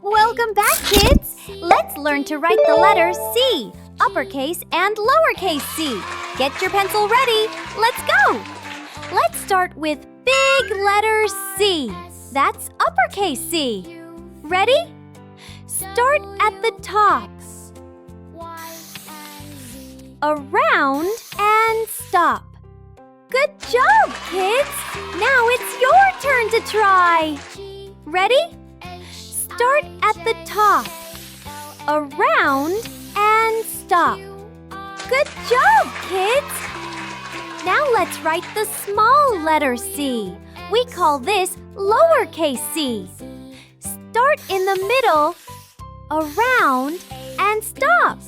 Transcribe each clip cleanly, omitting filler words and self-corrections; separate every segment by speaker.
Speaker 1: Welcome back, kids! Let's learn to write the letter C, uppercase and lowercase c. Get your pencil ready. Let's go! Let's start with big letter C. That's uppercase C. Ready? Start at the top. Around and stop. Good job, kids! Now it's your turn to try. Ready? Start at the top. Around and stop. Good job, kids! Now let's write the small letter C. We call this lowercase c. Start in the middle, around, and stop.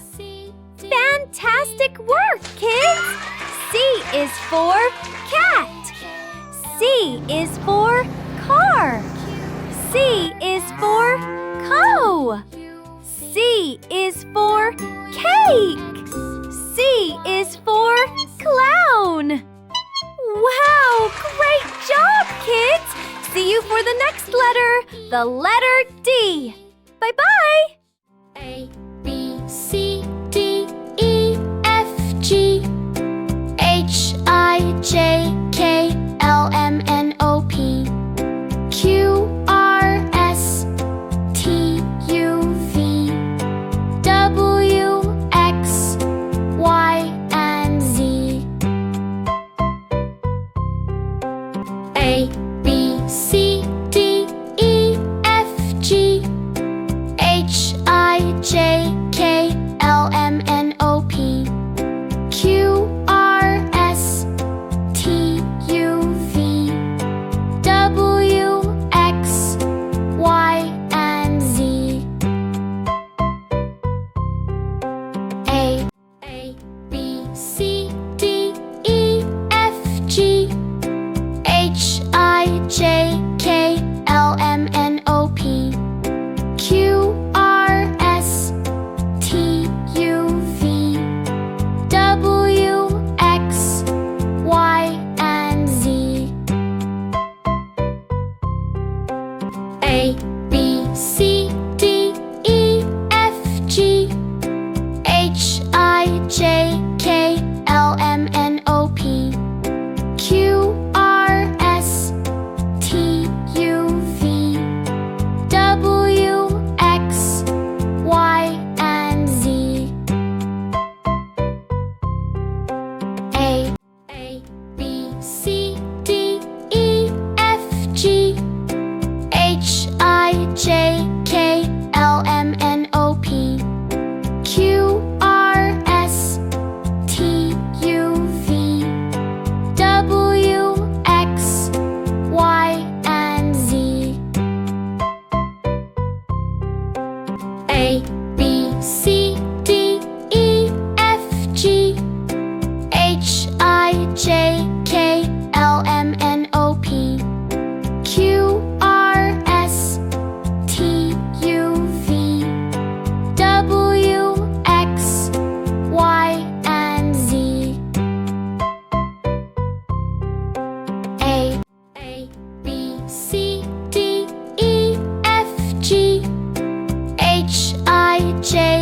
Speaker 1: Fantastic work, kids! C is for cat. C is for car. C is for co. C is for cake. C is for clown. Wow, great job, kids! See you for the next letter, the letter D. Bye-bye!
Speaker 2: A, B, C, D, E, F, G, H, I, J, K, L, M, N, O, P, Q, R, S, T, U, V, W, X, Y, and Z. A, B, C, D, E, F, G, H, I, J, K, L, M, N, O, P, Q, R, S, T, U, V, W, X, Y, and Z. A, B, C, D, E, F, G, H, I, J, K, L, M, N, O, P, Q, R, S, T, U, V, W, X, Y, and Z. A, B, C, D, E, F, G, H, I, J, K, L, M, N, O, P, Q, R, S, T, U, V, W, X, Y, and Z. A, B, C, D, E, F, G, H, I, J, K, L, M, N, O, P, Q, R, S, T, U, V, W, X, Y, and Z. A, B, C, D, E, F, G, H, I, J, K, L, M, N, O, P, Q, R, S, T, U, V, W, X, Y, and Z. A, B, C, D, E, F, G, H, I, J,